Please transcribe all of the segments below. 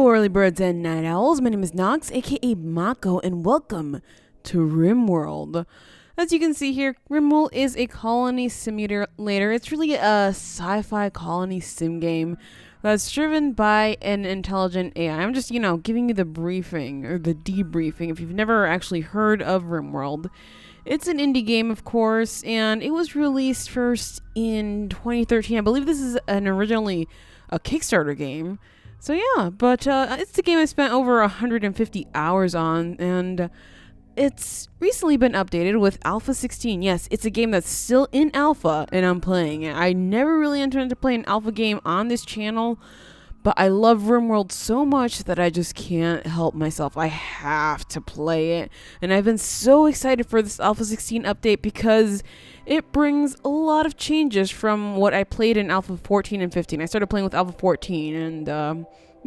Hello, early birds and night owls. My name is Nox, aka Mako, and welcome to Rimworld. As you can see here, Rimworld is a colony simulator. It's really a sci-fi colony sim game that's driven by an intelligent AI. I'm just, giving you the briefing or the debriefing if you've never actually heard of Rimworld. It's an indie game, of course, and it was released first in 2013. I believe this is originally a Kickstarter game. So yeah, but it's the game I spent over 150 hours on, and it's recently been updated with Alpha 16. Yes, it's a game that's still in alpha, and I'm playing it. I never really intended to play an alpha game on this channel, but I love Rimworld so much that I just can't help myself. I have to play it, and I've been so excited for this Alpha 16 update because it brings a lot of changes from what I played in Alpha 14 and 15. I started playing with Alpha 14, and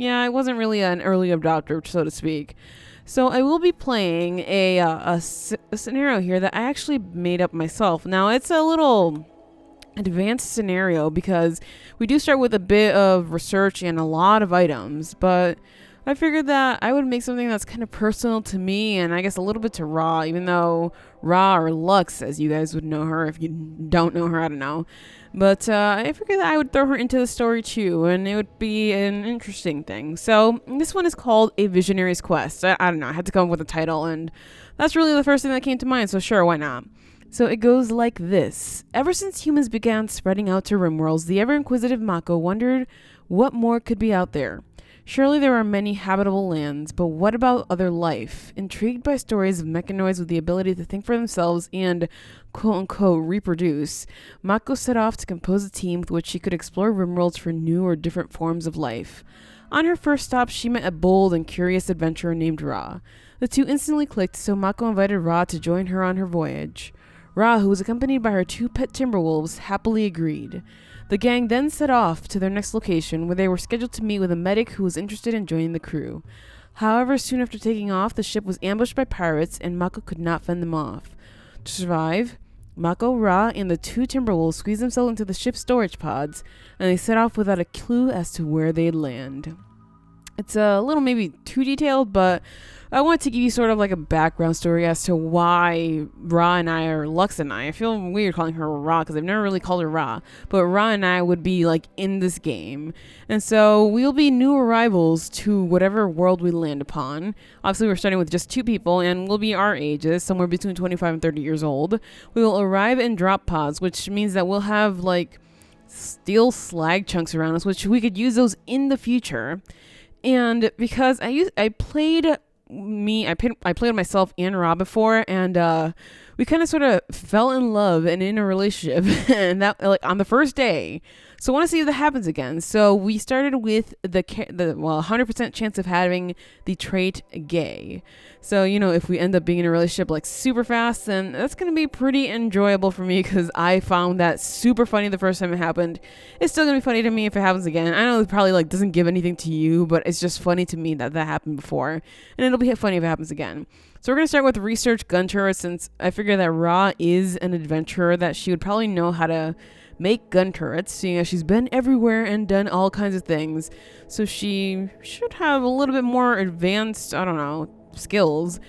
I wasn't really an early adopter, so to speak. So I will be playing a scenario here that I actually made up myself. Now, it's a little advanced scenario because we do start with a bit of research and a lot of items, but I figured that I would make something that's kind of personal to me and I guess a little bit to Ra, even though Ra, or Lux as you guys would know her. If you don't know her, I don't know. But I figured that I would throw her into the story too, and it would be an interesting thing. So this one is called A Visionary's Quest. I don't know, I had to come up with a title, and that's really the first thing that came to mind, so sure, why not? So it goes like this. Ever since humans began spreading out to Rimworlds, the ever-inquisitive Mako wondered what more could be out there. Surely there are many habitable lands, but what about other life? Intrigued by stories of mechanoids with the ability to think for themselves and, quote-unquote, reproduce, Mako set off to compose a team with which she could explore Rimworlds for new or different forms of life. On her first stop, she met a bold and curious adventurer named Ra. The two instantly clicked, so Mako invited Ra to join her on her voyage. Ra, who was accompanied by her two pet timberwolves, happily agreed. The gang then set off to their next location, where they were scheduled to meet with a medic who was interested in joining the crew. However, soon after taking off, the ship was ambushed by pirates, and Mako could not fend them off. To survive, Mako, Ra, and the two timberwolves squeezed themselves into the ship's storage pods, and they set off without a clue as to where they'd land. It's a little maybe too detailed, but I wanted to give you sort of like a background story as to why Ra and I, or Lux and I feel weird calling her Ra because I've never really called her Ra, but Ra and I would be like in this game. And so we'll be new arrivals to whatever world we land upon. Obviously, we're starting with just two people, and we'll be our ages, somewhere between 25 and 30 years old. We will arrive in drop pods, which means that we'll have like steel slag chunks around us, which we could use those in the future. And because I played myself and Ra before, and we kind of sort of fell in love and in a relationship, and that like on the first day. So I want to see if that happens again. So we started with the 100% chance of having the trait gay. So, if we end up being in a relationship like super fast, then that's going to be pretty enjoyable for me because I found that super funny the first time it happened. It's still going to be funny to me if it happens again. I know it probably like doesn't give anything to you, but it's just funny to me that happened before. And it'll be funny if it happens again. So we're going to start with research gun turrets, since I figure that Ra is an adventurer, that she would probably know how to make gun turrets, seeing as she's been everywhere and done all kinds of things. So she should have a little bit more advanced, skills.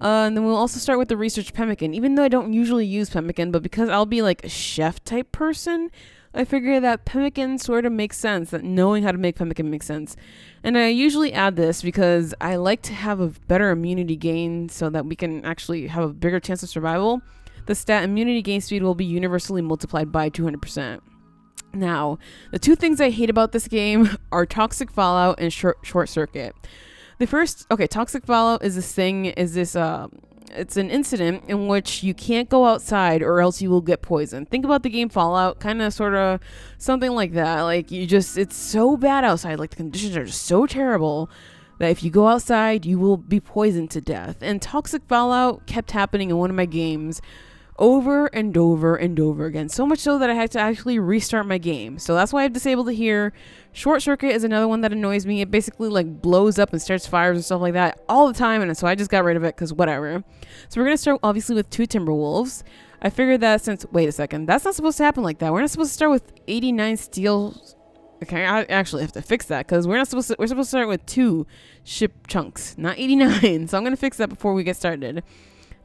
And then we'll also start with the research pemmican, even though I don't usually use pemmican, but because I'll be like a chef type person, I figure that pemmican sort of makes sense, that knowing how to make pemmican makes sense. And I usually add this because I like to have a better immunity gain so that we can actually have a bigger chance of survival. The stat immunity gain speed will be universally multiplied by 200%. Now, the two things I hate about this game are toxic fallout and short circuit. The first, toxic fallout is it's an incident in which you can't go outside or else you will get poisoned. Think about the game Fallout, kind of sort of something like that. Like it's so bad outside, like the conditions are just so terrible that if you go outside, you will be poisoned to death. And toxic fallout kept happening in one of my games over and over and over again. So much so that I had to actually restart my game. So that's why I've disabled it here. Short circuit is another one that annoys me. It basically like blows up and starts fires and stuff like that all the time. And so I just got rid of it because whatever. So we're going to start obviously with two timberwolves. I figured that wait a second, that's not supposed to happen like that. We're not supposed to start with 89 steel Okay, I actually have to fix that because we're supposed to start with 2 ship chunks, not 89. So I'm gonna fix that before we get started.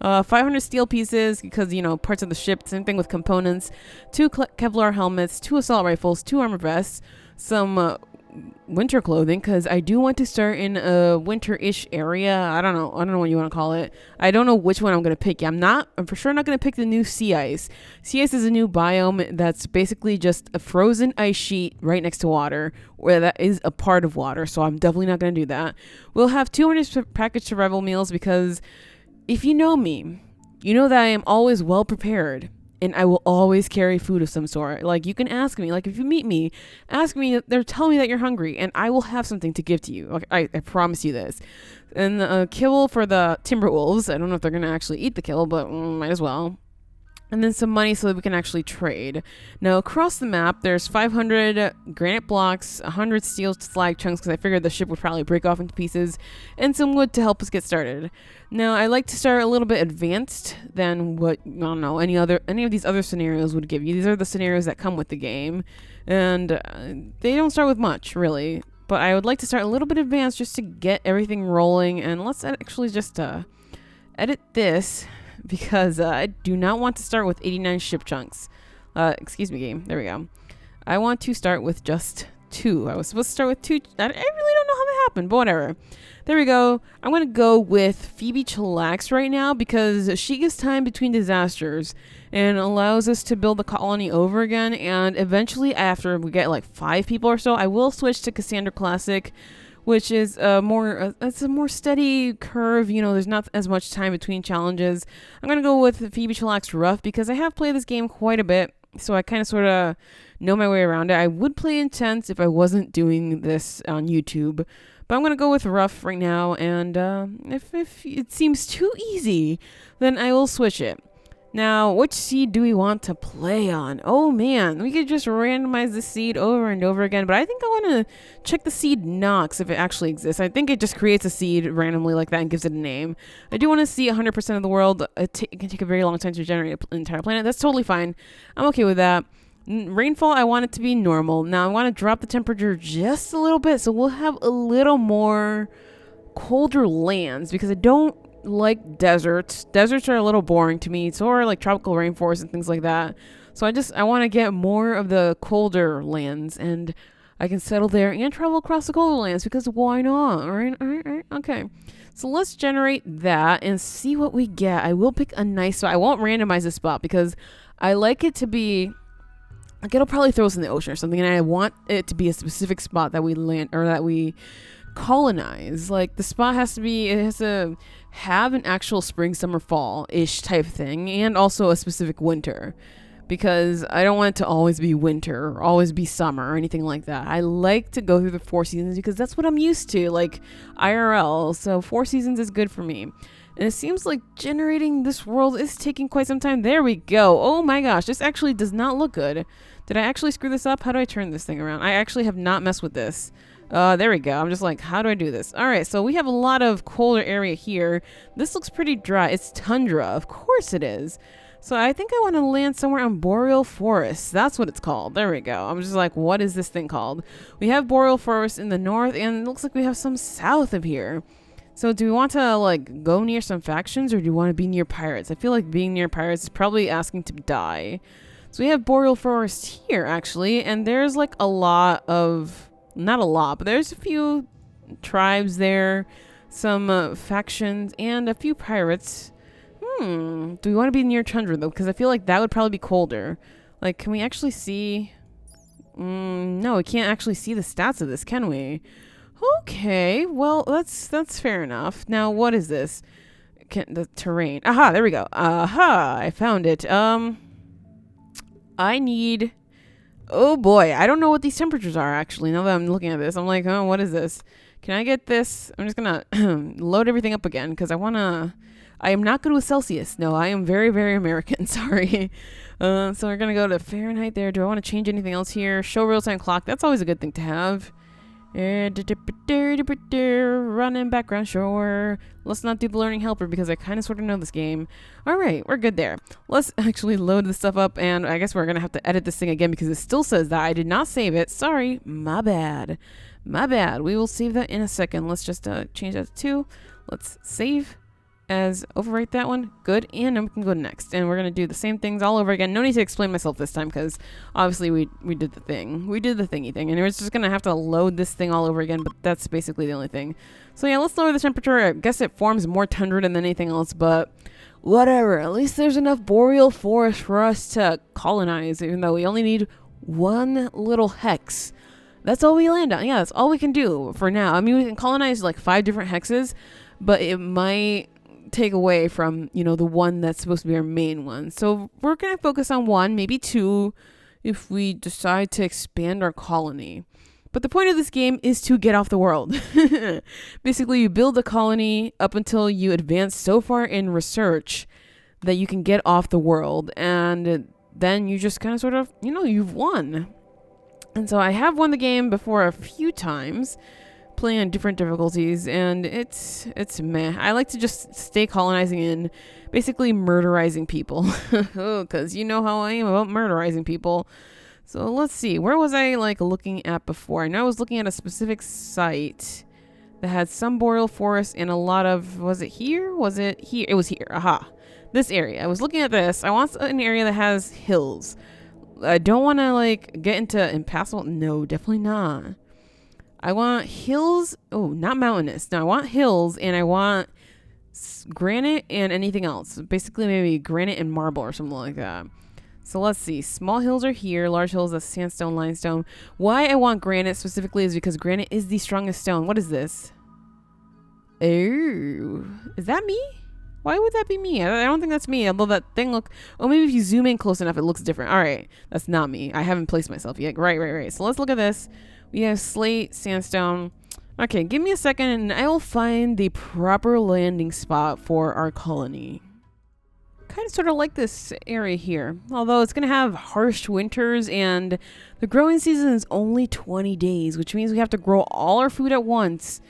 500 steel pieces because, you know, parts of the ship. Same thing with components. 2 Kevlar helmets, 2 assault rifles, 2 armor vests, some winter clothing because I do want to start in a winter-ish area. I don't know what you want to call it. I don't know which one I'm gonna pick. I'm for sure not gonna pick the new sea ice. Sea ice is a new biome that's basically just a frozen ice sheet right next to water, where that is a part of water. So I'm definitely not gonna do that. We'll have 200 packaged survival meals because if you know me, you know that I am always well prepared. And I will always carry food of some sort. Like, you can ask me. Like, if you meet me, ask me. They're telling me that you're hungry. And I will have something to give to you. Okay, I promise you this. And the kibble for the timber wolves. I don't know if they're going to actually eat the kibble, but might as well. And then some money so that we can actually trade. Now, across the map, there's 500 granite blocks, 100 steel slag chunks, because I figured the ship would probably break off into pieces, and some wood to help us get started. Now, I like to start a little bit advanced than what, I don't know, any of these other scenarios would give you. These are the scenarios that come with the game, and they don't start with much, really. But I would like to start a little bit advanced just to get everything rolling, and let's actually just edit this, because I do not want to start with 89 ship chunks. Excuse me, game. There we go. I want to start with just 2. I was supposed to start with 2. I really don't know how that happened, but whatever. There we go. I'm going to go with Phoebe Chillax right now because she gives time between disasters and allows us to build the colony over again. And eventually, after we get like 5 people or so, I will switch to Cassandra Classic, which is it's a more steady curve. You know, there's not as much time between challenges. I'm going to go with Phoebe Chillax Rough because I have played this game quite a bit, so I kind of sort of know my way around it. I would play Intense if I wasn't doing this on YouTube, but I'm going to go with Rough right now, and if it seems too easy, then I will switch it. Now, which seed do we want to play on? Oh man, we could just randomize the seed over and over again, but I think I want to check the seed Nox if it actually exists. I think it just creates a seed randomly like that and gives it a name. I do want to see 100% of the world. It can take a very long time to generate an entire planet. That's totally fine. I'm okay with that. Rainfall, I want it to be normal. Now, I want to drop the temperature just a little bit, so we'll have a little more colder lands because I don't like deserts. Deserts are a little boring to me. So are like tropical rainforests and things like that. So I want to get more of the colder lands, and I can settle there and travel across the colder lands because why not? All right. Okay. So let's generate that and see what we get. I will pick a nice spot. I won't randomize this spot because I like it to be like it'll probably throw us in the ocean or something, and I want it to be a specific spot that we land or that we colonize. Like the spot has to have an actual spring, summer, fall-ish type thing, and also a specific winter, because I don't want it to always be winter or always be summer or anything like that. I like to go through the 4 seasons because that's what I'm used to, like IRL. So 4 seasons is good for me. And it seems like generating this world is taking quite some time. There we go. Oh my gosh, this actually does not look good. Did I actually screw this up? How do I turn this thing around? I actually have not messed with this. There we go. I'm just like, how do I do this? All right, so we have a lot of colder area here. This looks pretty dry. It's tundra. Of course it is. So I think I want to land somewhere on Boreal Forest. That's what it's called. There we go. I'm just like, what is this thing called? We have Boreal Forest in the north, and it looks like we have some south of here. So do we want to like go near some factions, or do you want to be near pirates? I feel like being near pirates is probably asking to die. So we have Boreal Forest here, actually, and there's like a lot of, not a lot, but there's a few tribes there, some factions, and a few pirates. Do we want to be near tundra, though? Because I feel like that would probably be colder. Like, can we actually see? No, we can't actually see the stats of this, can we? Okay, well, that's fair enough. Now, what is this? The terrain. Aha, there we go. Aha, I found it. I need... Oh, boy. I don't know what these temperatures are, actually, now that I'm looking at this. I'm like, oh, what is this? Can I get this? I'm just going to load everything up again, because I want to... I am not good with Celsius. No, I am very, very American. Sorry. So we're going to go to Fahrenheit there. Do I want to change anything else here? Show real-time clock. That's always a good thing to have. Running background, sure. Let's not do the learning helper because I kind of sort of know this game. All right, we're good there. Let's actually load this stuff up, and I guess we're going to have to edit this thing again because it still says that I did not save it. Sorry, my bad. My bad. We will save that in a second. Let's just change that to 2. Let's save as overwrite that one. Good. And then we can go next. And we're going to do the same things all over again. No need to explain myself this time because obviously we did the thing. We did the thingy thing. And we're just going to have to load this thing all over again. But that's basically the only thing. So yeah, let's lower the temperature. I guess it forms more tundra than anything else. But whatever. At least there's enough boreal forest for us to colonize. Even though we only need 1 little hex. That's all we land on. Yeah, that's all we can do for now. I mean, we can colonize like 5 different hexes, but it might take away from, you know, the one that's supposed to be our main one. So we're going to focus on 1, maybe 2, if we decide to expand our colony. But the point of this game is to get off the world. Basically, you build a colony up until you advance so far in research that you can get off the world. And then you just kind of sort of, you know, you've won. And so I have won the game before a few times, playing on different difficulties, and it's meh. I like to just stay colonizing and basically murderizing people, because you know how I am about murderizing people. So let's see, where was I like looking at before? I know I was looking at a specific site that had some boreal forest and a lot of, was it here? Was it here? It was here. Aha. This area. I was looking at this. I want an area that has hills. I don't want to like get into impassable. No, definitely not. I want hills. Oh, not mountainous. No, I want hills, and I want granite and anything else. Basically, maybe granite and marble or something like that. So let's see. Small hills are here. Large hills are sandstone, limestone. Why I want granite specifically is because granite is the strongest stone. What is this? Oh, is that me? Why would that be me? I don't think that's me. Although that thing look... Oh, maybe if you zoom in close enough, it looks different. All right. That's not me. I haven't placed myself yet. Right. So let's look at this. We have slate, sandstone. Okay, give me a second and I will find the proper landing spot for our colony. Kind of sort of like this area here. Although it's going to have harsh winters and the growing season is only 20 days, which means we have to grow all our food at once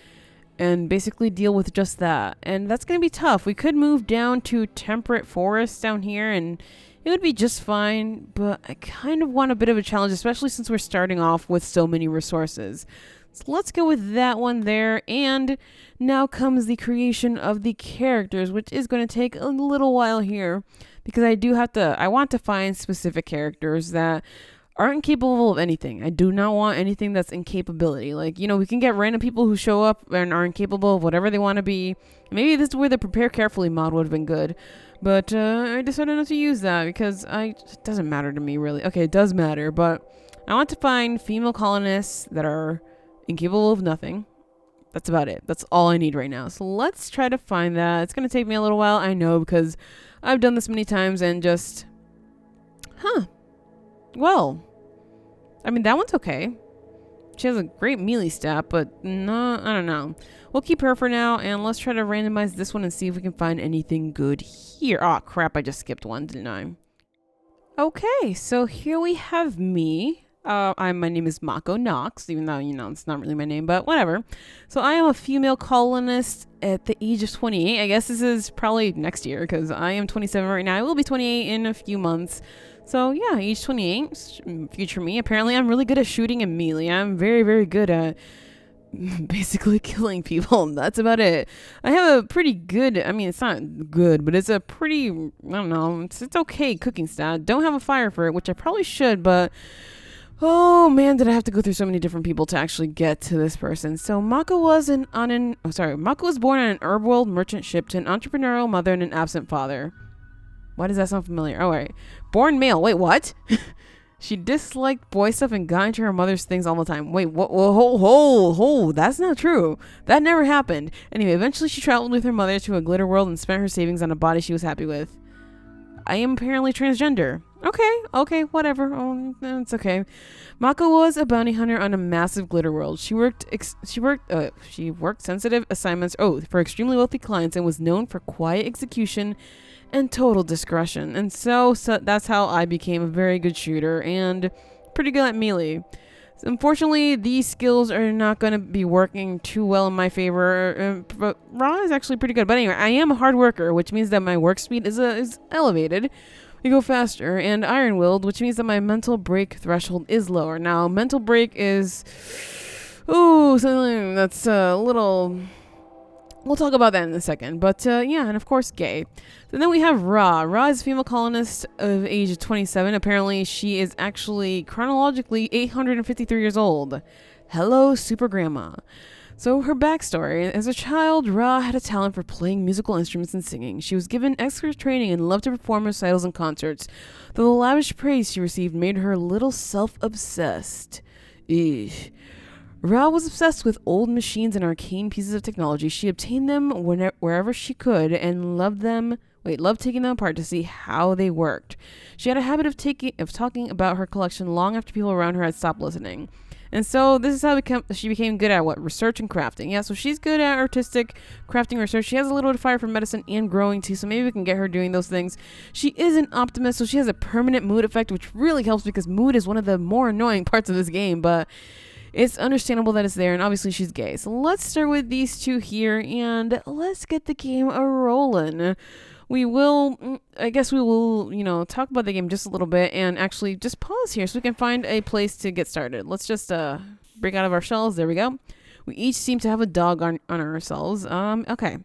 and basically deal with just that. And that's going to be tough. We could move down to temperate forests down here and it would be just fine, but I kind of want a bit of a challenge, especially since we're starting off with so many resources. So let's go with that one there. And now comes the creation of the characters, which is going to take a little while here because I want to find specific characters that aren't capable of anything. I do not want anything that's incapability. Like, you know, we can get random people who show up and are incapable of whatever they want to be. Maybe this is where the prepare carefully mod would have been good. But I decided not to use that because it doesn't matter to me really. Okay, it does matter, but I want to find female colonists that are incapable of nothing. That's about it. That's all I need right now. So let's try to find that. It's going to take me a little while, I know, because I've done this many times and just... Well, I mean, that one's okay. She has a great melee stat, but no, I don't know. We'll keep her for now, and let's try to randomize this one and see if we can find anything good here. Oh, crap, I just skipped one, didn't I? Okay, so here we have me. My name is Mako Knox, even though, you know, it's not really my name, but whatever. So I am a female colonist at the age of 28. I guess this is probably next year, because I am 27 right now. I will be 28 in a few months. So yeah, age 28, future me. Apparently I'm really good at shooting and melee. I'm very, very good at basically killing people. That's about it. I have a pretty good, I mean, it's not good, but it's a pretty, I don't know, it's okay cooking stat. Don't have a fire for it, which I probably should, but oh man, did I have to go through so many different people to actually get to this person. So Mako was Mako was born on an Rimworld merchant ship to an entrepreneurial mother and an absent father. Why does that sound familiar? Oh, wait. Born male. Wait, what? She disliked boy stuff and got into her mother's things all the time. Wait, what? Whoa, that's not true. That never happened. Anyway, eventually she traveled with her mother to a glitter world and spent her savings on a body she was happy with. I am apparently transgender. Okay, whatever. Oh, it's okay. Mako was a bounty hunter on a massive glitter world. She worked sensitive assignments for extremely wealthy clients and was known for quiet execution and total discretion. And so that's how I became a very good shooter and pretty good at melee. Unfortunately, these skills are not going to be working too well in my favor, but raw is actually pretty good. But anyway, I am a hard worker, which means that my work speed is elevated. We go faster, and iron-willed, which means that my mental break threshold is lower. Now, mental break is, something that's a little. We'll talk about that in a second. But yeah, and of course, gay. And then we have Ra. Ra is a female colonist of age 27. Apparently, she is actually chronologically 853 years old. Hello, Super Grandma. So her backstory: as a child, Ra had a talent for playing musical instruments and singing. She was given expert training and loved to perform recitals and concerts, though the lavish praise she received made her a little self-obsessed. Eesh. Ra was obsessed with old machines and arcane pieces of technology. She obtained them wherever she could and loved taking them apart to see how they worked. She had a habit of talking about her collection long after people around her had stopped listening. And so this is how she became good at research and crafting. Yeah, so she's good at artistic crafting research. She has a little fire for medicine and growing too, so maybe we can get her doing those things. She is an optimist, so she has a permanent mood effect, which really helps because mood is one of the more annoying parts of this game, but it's understandable that it's there, and obviously she's gay. So let's start with these two here, and let's get the game a-rolling. We will talk about the game just a little bit, and actually just pause here so we can find a place to get started. Let's just break out of our shells. There we go. We each seem to have a dog on ourselves. Okay.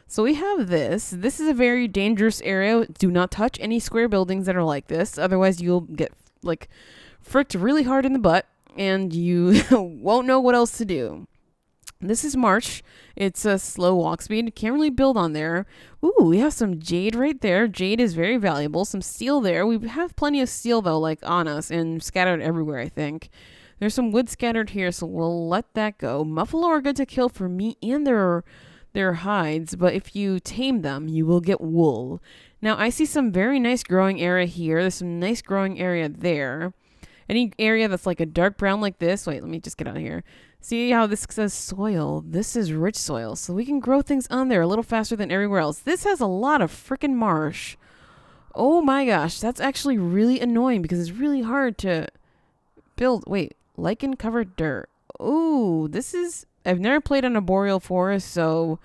So we have this. This is a very dangerous area. Do not touch any square buildings that are like this. Otherwise, you'll get, fricked really hard in the butt, and you won't know what else to do. This is March. It's a slow walk speed. Can't really build on there. Ooh, we have some jade right there. Jade is very valuable. Some steel there. We have plenty of steel, though, on us and scattered everywhere, I think. There's some wood scattered here, so we'll let that go. Muffalo are good to kill for meat and their hides, but if you tame them, you will get wool. Now, I see some very nice growing area here. There's some nice growing area there. Any area that's like a dark brown like this. Wait, let me just get out of here. See how this says soil? This is rich soil, so we can grow things on there a little faster than everywhere else. This has a lot of freaking marsh. Oh my gosh, that's actually really annoying because it's really hard to build. Wait, lichen covered dirt. Ooh, I've never played on a boreal forest, so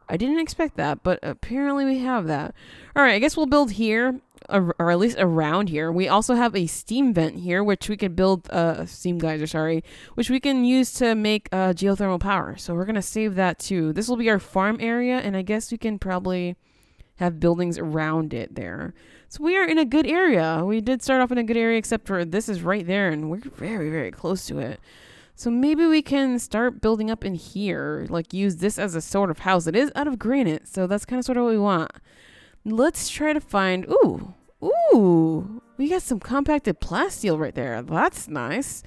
I didn't expect that, but apparently we have that. All right, I guess we'll build here, or at least around here. We also have a steam vent here, which we could build, steam geyser, sorry, which we can use to make geothermal power. So we're going to save that too. This will be our farm area, and I guess we can probably have buildings around it there. So we are in a good area. We did start off in a good area, except for this is right there, and we're very, very close to it. So maybe we can start building up in here, use this as a sort of house. It is out of granite, so that's kind of sort of what we want. Let's try to find, ooh, we got some compacted plasteel right there. That's nice.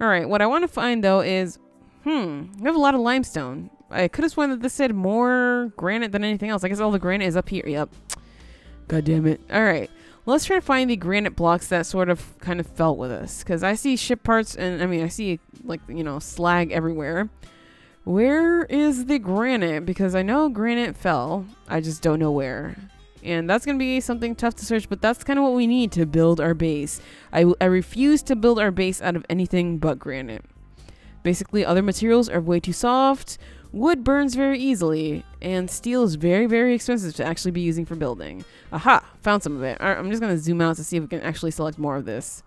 All right, what I want to find though is, we have a lot of limestone. I could have sworn that this said more granite than anything else. I guess all the granite is up here. Yep. God damn it. All right. Let's try to find the granite blocks that sort of kind of fell with us. Because I see ship parts and I see slag everywhere. Where is the granite? Because I know granite fell. I just don't know where. And that's going to be something tough to search, but that's kind of what we need to build our base. I refuse to build our base out of anything but granite. Basically, other materials are way too soft. Wood burns very easily, and steel is very, very expensive to actually be using for building. Aha! Found some of it. All right, I'm just going to zoom out to see if we can actually select more of this.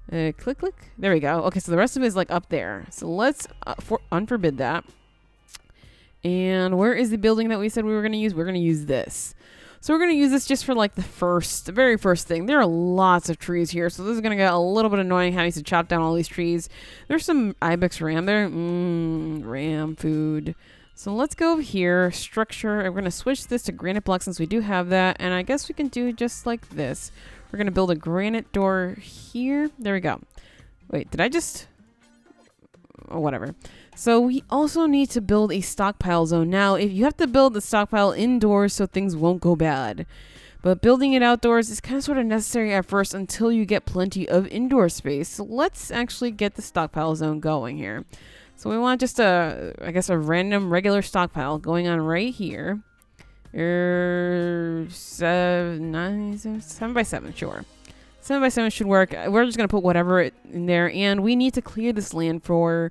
Click. There we go. Okay, so the rest of it is up there. So let's unforbid that. And where is the building that we said we were going to use? We're going to use this. So we're going to use this just for the very first thing. There are lots of trees here, so this is going to get a little bit annoying having to chop down all these trees. There's some ibex ram there. Ram food. So let's go over here, structure. We're going to switch this to granite blocks since we do have that, and I guess we can do just like this. We're going to build a granite door here. There we go. Wait, did I just... Oh, whatever. So we also need to build a stockpile zone. Now, if you have to build the stockpile indoors so things won't go bad. But building it outdoors is kind of sort of necessary at first until you get plenty of indoor space. So let's actually get the stockpile zone going here. So we want just a random regular stockpile going on right here. 7 by 7, sure. 7 by 7 should work. We're just going to put whatever in there. And we need to clear this land for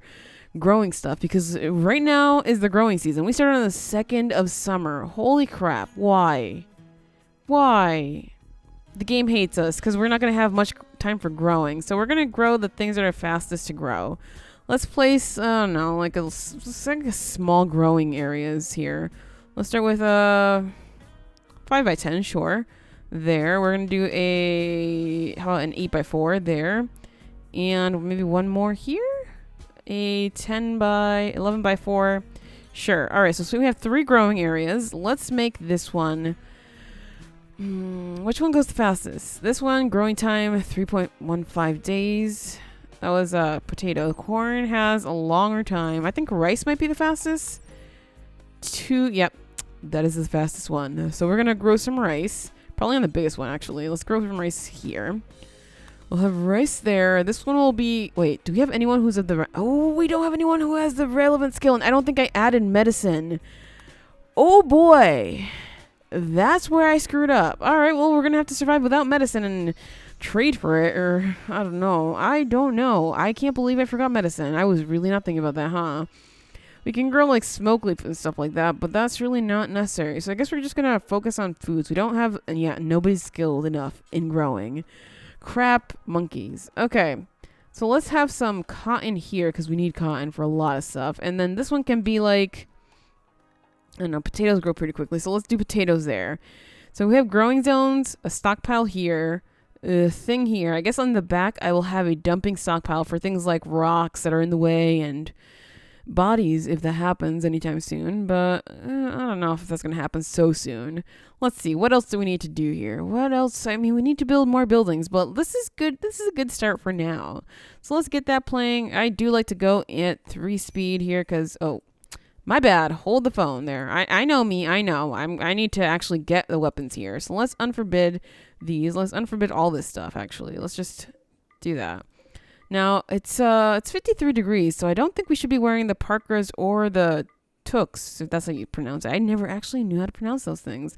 growing stuff because right now is the growing season. We started on the 2nd of summer. Holy crap. Why? Why? The game hates us because we're not going to have much time for growing. So we're going to grow the things that are fastest to grow. Let's place, I don't know, like a small growing areas here. Let's start with 5 by 10, sure. There, we're going to do how about an 8 by 4 there. And maybe one more here. A 10 by 11 by 4. Sure. All right, so we have 3 growing areas. Let's make this one. Which one goes the fastest? This one, growing time 3.15 days. That was potato. Corn has a longer time. I think rice might be the fastest. Yep, that is the fastest one. So we're gonna grow some rice. Probably on the biggest one, actually. Let's grow some rice here. We'll have rice there. This one will be... Wait, do we have anyone who's of the... Oh, we don't have anyone who has the relevant skill. And I don't think I added medicine. Oh, boy. That's where I screwed up. All right, well, we're going to have to survive without medicine and trade for it. Or, I don't know. I can't believe I forgot medicine. I was really not thinking about that, huh? We can grow like smoke leaf and stuff like that, but that's really not necessary. So I guess we're just going to focus on foods. We don't have, and yeah, nobody's skilled enough in growing. Crap monkeys. Okay, so let's have some cotton here because we need cotton for a lot of stuff. And then this one can be like, I don't know, potatoes grow pretty quickly. So let's do potatoes there. So we have growing zones, a stockpile here, a thing here. I guess on the back I will have a dumping stockpile for things like rocks that are in the way and bodies if that happens anytime soon, but I don't know if that's going to happen so soon. Let's see, what else do we need to do here? What else? I mean, we need to build more buildings, but this is good. This is a good start for now. So let's get that playing. I do like to go at 3 speed here because, oh, my bad. Hold the phone there. I know me. I know. I need to actually get the weapons here. So let's unforbid these. Let's unforbid all this stuff, actually. Let's just do that. Now, it's 53 degrees, so I don't think we should be wearing the parkas or the toques, if that's how you pronounce it. I never actually knew how to pronounce those things.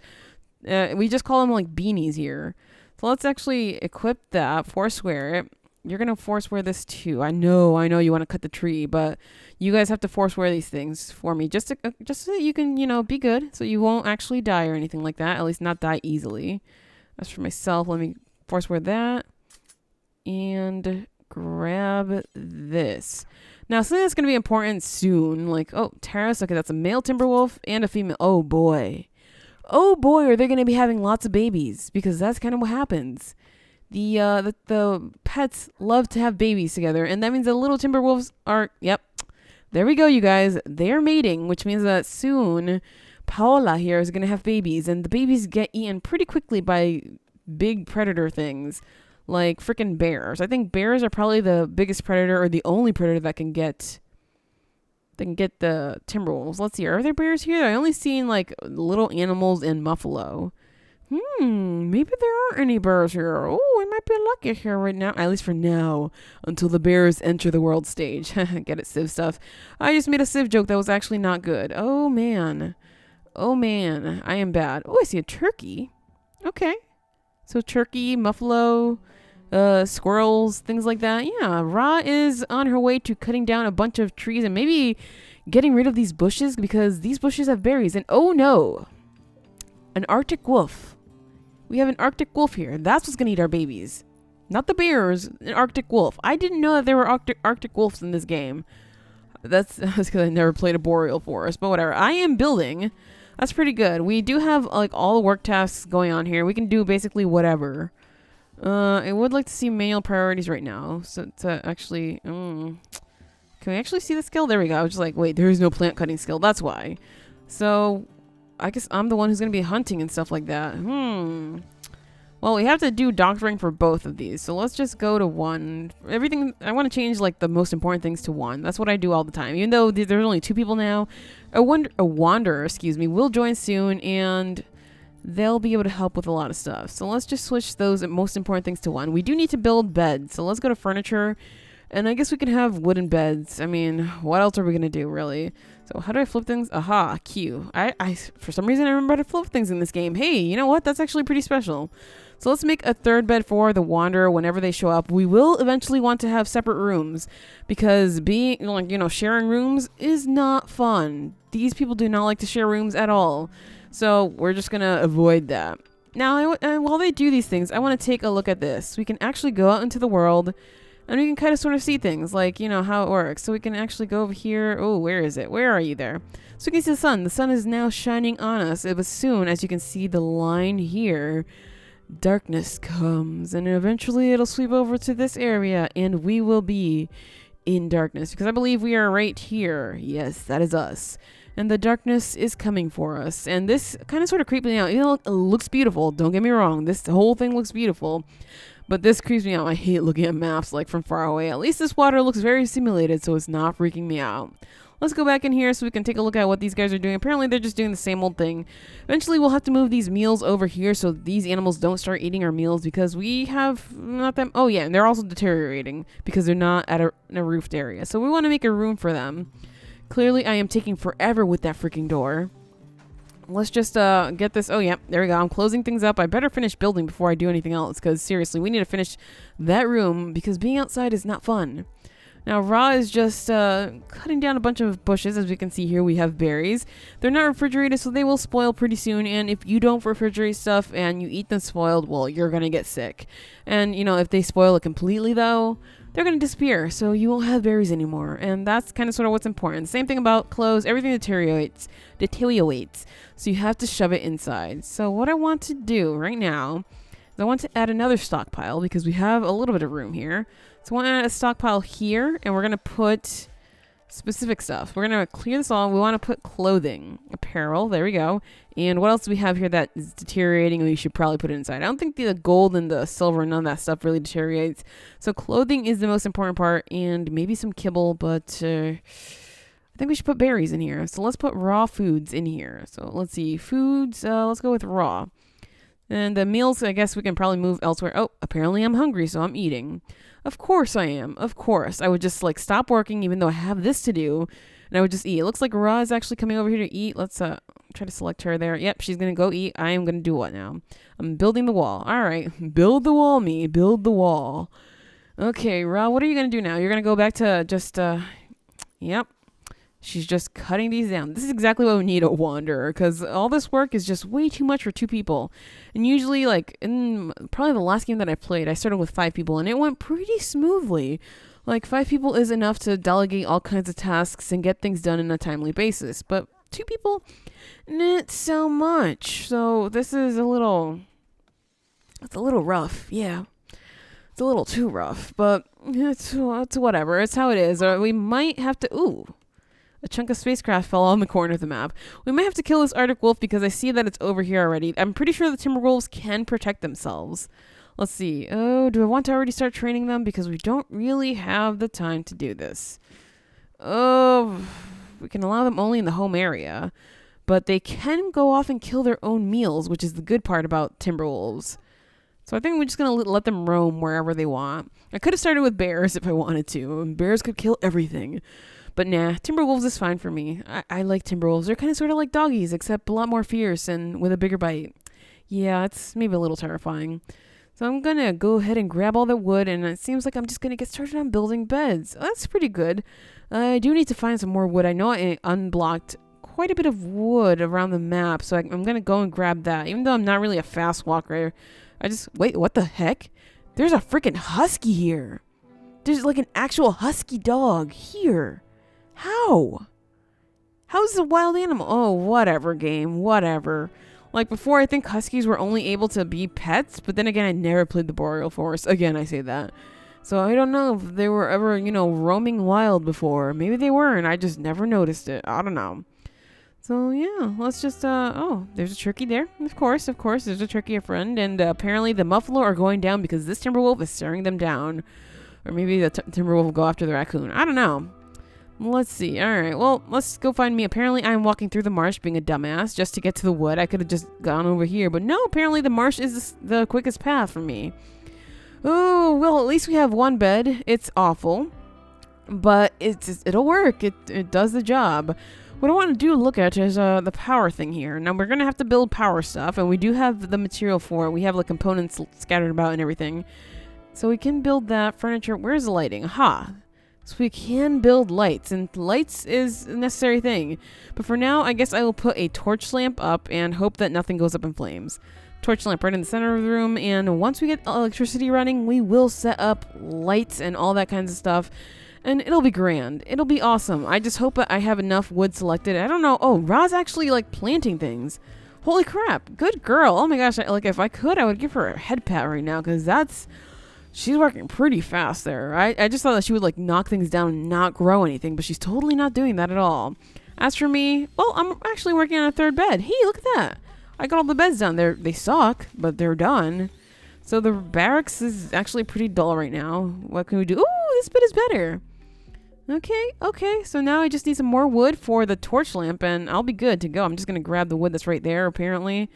We just call them like beanies here. So let's actually equip that, forswear it. You're going to forswear this too. I know you want to cut the tree, but you guys have to forswear these things for me just so that you can, be good, so you won't actually die or anything like that, at least not die easily. As for myself, let me forswear that. And grab this. Now, something that's going to be important soon, like, oh, terrace. Okay, that's a male timberwolf and a female. Oh, boy. Oh, boy, are they going to be having lots of babies, because that's kind of what happens. The pets love to have babies together, and that means the little timberwolves are, yep. There we go, you guys. They're mating, which means that soon Paola here is going to have babies, and the babies get eaten pretty quickly by big predator things. Like freaking bears. I think bears are probably the biggest predator or the only predator that can get the timberwolves. Let's see. Are there bears here? I only seen like little animals in Buffalo. Maybe there aren't any bears here. Oh, we might be lucky here right now. At least for now. Until the bears enter the world stage. Get it, Civ stuff. I just made a Civ joke that was actually not good. Oh, man. Oh, man. I am bad. Oh, I see a turkey. Okay. So turkey, buffalo, squirrels, things like that. Yeah, Ra is on her way to cutting down a bunch of trees and maybe getting rid of these bushes because these bushes have berries. And oh no, an Arctic wolf. We have an Arctic wolf here. That's what's going to eat our babies. Not the bears, an Arctic wolf. I didn't know that there were Arctic wolves in this game. That's because I never played a boreal forest, but whatever. I am building. That's pretty good. We do have like all the work tasks going on here. We can do basically whatever. I would like to see manual priorities right now. So to actually, can we actually see the skill? There we go. I was just like, wait, there is no plant cutting skill. That's why. So I guess I'm the one who's going to be hunting and stuff like that. Well, we have to do doctoring for both of these. So let's just go to 1. Everything, I want to change like the most important things to 1. That's what I do all the time. Even though there's only 2 people now. A wanderer, will join soon, and they'll be able to help with a lot of stuff. So let's just switch those most important things to 1. We do need to build beds. So let's go to furniture. And I guess we can have wooden beds. I mean, what else are we going to do, really? So how do I flip things? Aha, Q. I for some reason, I remember how to flip things in this game. Hey, you know what? That's actually pretty special. So let's make a third bed for the Wanderer whenever they show up. We will eventually want to have separate rooms because being, like, you know, sharing rooms is not fun. These people do not like to share rooms at all. So we're just going to avoid that. Now, while they do these things, I want to take a look at this. We can actually go out into the world and we can kind of sort of see things like, you know, how it works. So we can actually go over here. Oh, where is it? Where are you there? So we can see the sun. The sun is now shining on us. It was soon, as you can see the line here, darkness comes and eventually it'll sweep over to this area and we will be in darkness because I believe we are right here. Yes, that is us. And the darkness is coming for us. And this kind of sort of creeps me out. You know, it looks beautiful. Don't get me wrong. This whole thing looks beautiful. But this creeps me out. I hate looking at maps like from far away. At least this water looks very simulated, so it's not freaking me out. Let's go back in here so we can take a look at what these guys are doing. Apparently, they're just doing the same old thing. Eventually, we'll have to move these meals over here so these animals don't start eating our meals because we have not them. Oh, yeah, and they're also deteriorating because they're not at in a roofed area. So we want to make a room for them. Clearly, I am taking forever with that freaking door. Let's just get this. Oh, yeah, there we go. I'm closing things up. I better finish building before I do anything else because seriously, we need to finish that room because being outside is not fun. Now, Ra is just cutting down a bunch of bushes. As we can see here, we have berries. They're not refrigerated, so they will spoil pretty soon. And if you don't refrigerate stuff and you eat them spoiled, well, you're going to get sick. And, you know, if they spoil it completely, though, they're going to disappear. So you won't have berries anymore. And that's kind of sort of what's important. Same thing about clothes. Everything deteriorates. So you have to shove it inside. So what I want to do right now is I want to add another stockpile because we have a little bit of room here. So I want to add a stockpile here, and we're going to put specific stuff. We're going to clear this all. We want to put clothing, apparel. There we go. And what else do we have here that is deteriorating? We should probably put it inside. I don't think the gold and the silver and none of that stuff really deteriorates. So clothing is the most important part, and maybe some kibble, but I think we should put berries in here. So let's put raw foods in here. So let's see. Foods, let's go with raw. And the meals, I guess we can probably move elsewhere. Oh, apparently I'm hungry, so I'm eating. Of course I am. Of course. I would just like stop working even though I have this to do. And I would just eat. It looks like Ra is actually coming over here to eat. Let's try to select her there. Yep, she's going to go eat. I am going to do what now? I'm building the wall. All right. Build the wall, me. Build the wall. Okay, Ra, what are you going to do now? You're going to go back to just, yep. She's just cutting these down. This is exactly what we need a Wanderer because all this work is just way too much for 2 people. And usually, like, in probably the last game that I played, I started with 5 people and it went pretty smoothly. Like, 5 people is enough to delegate all kinds of tasks and get things done on a timely basis. But 2 people, not so much. So this is it's a little rough. Yeah. It's a little too rough, but it's whatever. It's how it is. Or we might have to, a chunk of spacecraft fell on the corner of the map. We might have to kill this Arctic wolf because I see that it's over here already. I'm pretty sure the timber wolves can protect themselves. Let's see. Oh, do I want to already start training them? Because we don't really have the time to do this. Oh, we can allow them only in the home area. But they can go off and kill their own meals, which is the good part about timber wolves. So I think we're just going to let them roam wherever they want. I could have started with bears if I wanted to. Bears could kill everything. But nah, Timberwolves is fine for me. I like Timberwolves. They're kind of sort of like doggies, except a lot more fierce and with a bigger bite. Yeah, it's maybe a little terrifying. So I'm going to go ahead and grab all the wood, and it seems like I'm just going to get started on building beds. Oh, that's pretty good. I do need to find some more wood. I know I unblocked quite a bit of wood around the map, so I'm going to go and grab that. Even though I'm not really a fast walker, wait, what the heck? There's a freaking husky here. There's like an actual husky dog here. How? How's a wild animal? Oh, whatever, game. Whatever. Like, before, I think huskies were only able to be pets, but then again, I never played the Boreal Forest. Again, I say that. So, I don't know if they were ever, roaming wild before. Maybe they were, and I just never noticed it. I don't know. So, yeah, let's just, oh, there's a turkey there. Of course, there's a turkey, a friend. And apparently the muffalo are going down because this timberwolf is staring them down. Or maybe the timberwolf will go after the raccoon. I don't know. Let's see. All right. Well, let's go find me. Apparently, I'm walking through the marsh being a dumbass just to get to the wood. I could have just gone over here. But no, apparently the marsh is the quickest path for me. Oh, well, at least we have one bed. It's awful. but it'll work. It does the job. What I want to do look at is the power thing here. Now we're gonna have to build power stuff, and we do have the material for it. We have like components scattered about and everything, so we can build that furniture. Where's the lighting? Aha! So we can build lights, and lights is a necessary thing. But for now, I guess I will put a torch lamp up and hope that nothing goes up in flames. Torch lamp right in the center of the room, and once we get electricity running, we will set up lights and all that kinds of stuff. And it'll be grand. It'll be awesome. I just hope that I have enough wood selected. I don't know. Oh, Ra's actually like planting things. Holy crap. Good girl. Oh my gosh. Like if I could, I would give her a head pat right now because she's working pretty fast there. I just thought that she would like knock things down and not grow anything, but she's totally not doing that at all. As for me, well, I'm actually working on a third bed. Hey, look at that. I got all the beds done. They suck, but they're done. So the barracks is actually pretty dull right now. What can we do? Ooh, this bit is better. Okay, so now I just need some more wood for the torch lamp, and I'll be good to go. I'm just going to grab the wood that's right there, apparently.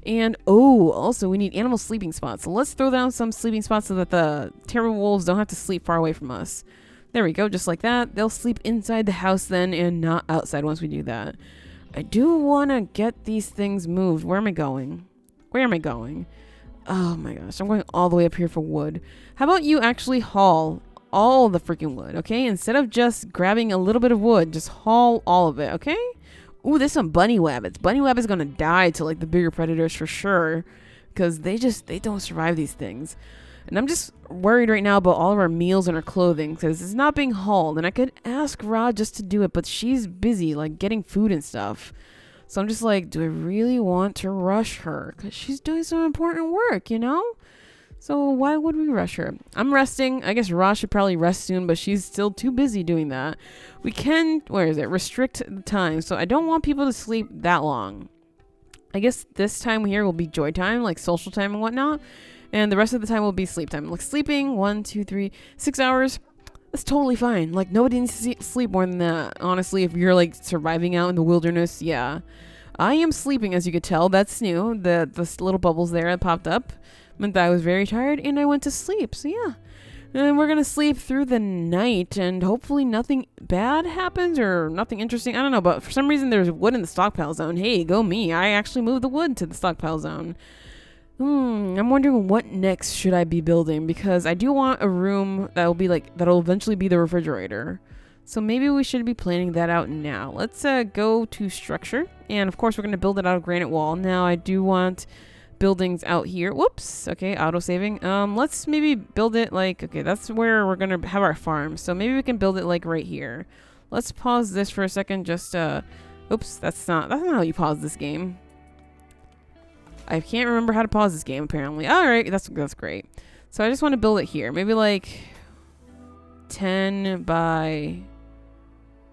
And, also, we need animal sleeping spots. So let's throw down some sleeping spots so that the terrible wolves don't have to sleep far away from us. There we go, just like that. They'll sleep inside the house then, and not outside once we do that. I do want to get these things moved. Where am I going? Oh my gosh, I'm going all the way up here for wood. How about you actually haul all the freaking wood, okay? Instead of just grabbing a little bit of wood, just haul all of it, okay? Ooh, there's some bunny rabbits. Bunny rabbits gonna die to like the bigger predators for sure, because they don't survive these things. And I'm just worried right now about all of our meals and our clothing because it's not being hauled. And I could ask Ra just to do it, but she's busy like getting food and stuff. So I'm just like, do I really want to rush her? Because she's doing some important work, you know? So why would we rush her? I'm resting. I guess Ra should probably rest soon, but she's still too busy doing that. We can, restrict the time. So I don't want people to sleep that long. I guess this time here will be joy time, like social time and whatnot. And the rest of the time will be sleep time. Like sleeping, 1, 2, 3, 6 hours. That's totally fine. Like nobody needs to sleep more than that. Honestly, if you're like surviving out in the wilderness, yeah. I am sleeping, as you could tell. That's new. The little bubbles there that popped up meant that I was very tired and I went to sleep. So yeah. And we're going to sleep through the night and hopefully nothing bad happens or nothing interesting. I don't know, but for some reason there's wood in the stockpile zone. Hey, go me. I actually moved the wood to the stockpile zone. I'm wondering what next should I be building because I do want a room that'll eventually be the refrigerator. So maybe we should be planning that out now. Let's go to structure. And of course we're going to build it out of granite wall. Now I do want buildings out here. Whoops. Okay, auto saving. Let's maybe build it like, okay, that's where we're going to have our farm. So maybe we can build it like right here. Let's pause this for a second. Just, oops, that's not how you pause this game. I can't remember how to pause this game, apparently. All right, that's great. So I just want to build it here. Maybe like 10 by...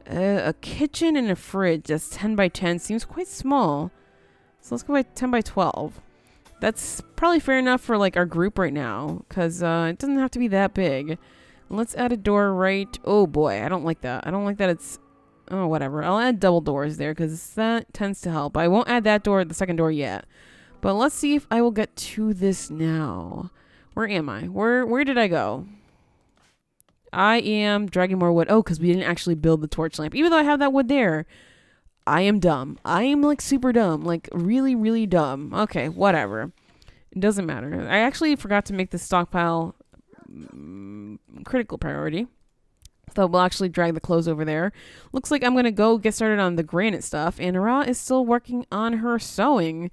a kitchen and a fridge. That's 10 by 10. Seems quite small. So let's go by 10 by 12. That's probably fair enough for like our group right now. Because it doesn't have to be that big. Let's add a door right... Oh boy, I don't like that. I don't like that it's... Oh, whatever. I'll add double doors there because that tends to help. I won't add that door, the second door yet. But let's see if I will get to this now. Where am I? Where did I go? I am dragging more wood. Oh, because we didn't actually build the torch lamp. Even though I have that wood there. I am dumb. I am like super dumb. Like really, really dumb. Okay, whatever. It doesn't matter. I actually forgot to make the stockpile critical priority. So we'll actually drag the clothes over there. Looks like I'm going to go get started on the granite stuff. And Ra is still working on her sewing.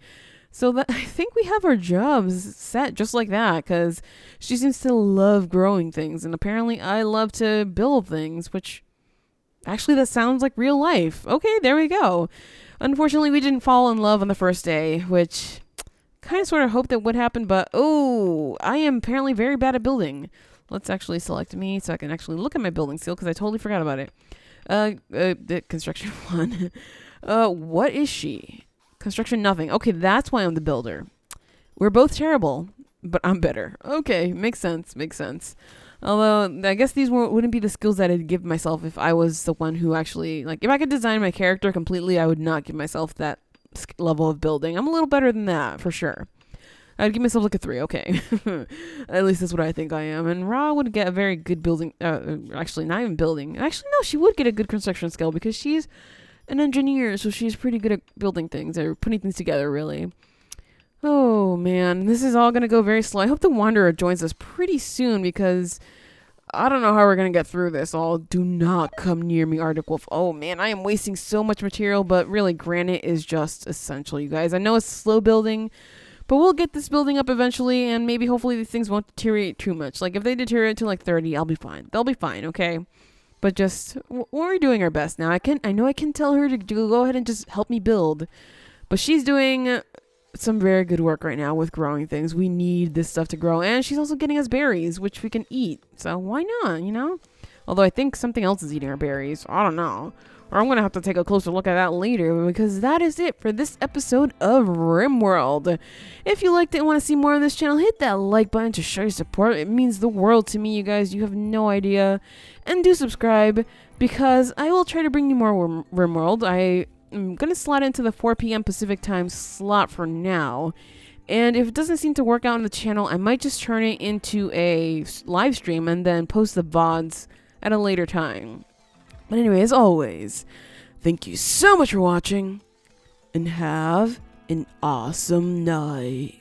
So that I think we have our jobs set just like that because she seems to love growing things. And apparently I love to build things, which actually that sounds like real life. Okay, there we go. Unfortunately, we didn't fall in love on the first day, which kind of sort of hoped that would happen. But, I am apparently very bad at building. Let's actually select me so I can actually look at my building skill because I totally forgot about it. The construction one. What is she? Construction nothing. Okay, that's why I'm the builder. We're both terrible, but I'm better. Okay, makes sense. Although, I guess these wouldn't be the skills that I'd give myself if I was the one who actually, like, if I could design my character completely, I would not give myself that level of building. I'm a little better than that, for sure. I'd give myself like a 3. Okay. At least that's what I think I am. And Ra would get a very good building. Actually, not even building. Actually, no, she would get a good construction skill because she's an engineer, so she's pretty good at building things or putting things together, really. Oh, man. This is all going to go very slow. I hope the Wanderer joins us pretty soon because I don't know how we're going to get through this all. Do not come near me, Arctic Wolf. Oh, man, I am wasting so much material, but really, granite is just essential, you guys. I know it's slow building, but we'll get this building up eventually, and maybe hopefully these things won't deteriorate too much. Like, if they deteriorate to like 30, I'll be fine. They'll be fine, okay? But just, we're doing our best now. I know I can tell her to go ahead and just help me build, but she's doing some very good work right now with growing things. We need this stuff to grow, and she's also getting us berries, which we can eat. So why not, you know? Although I think something else is eating our berries. I don't know. Or I'm going to have to take a closer look at that later, because that is it for this episode of Rimworld. If you liked it and want to see more on this channel, hit that like button to show your support. It means the world to me, you guys. You have no idea. And do subscribe, because I will try to bring you more Rimworld. I'm going to slot into the 4 p.m. Pacific time slot for now. And if it doesn't seem to work out on the channel, I might just turn it into a live stream and then post the VODs at a later time. But anyway, as always, thank you so much for watching, and have an awesome night.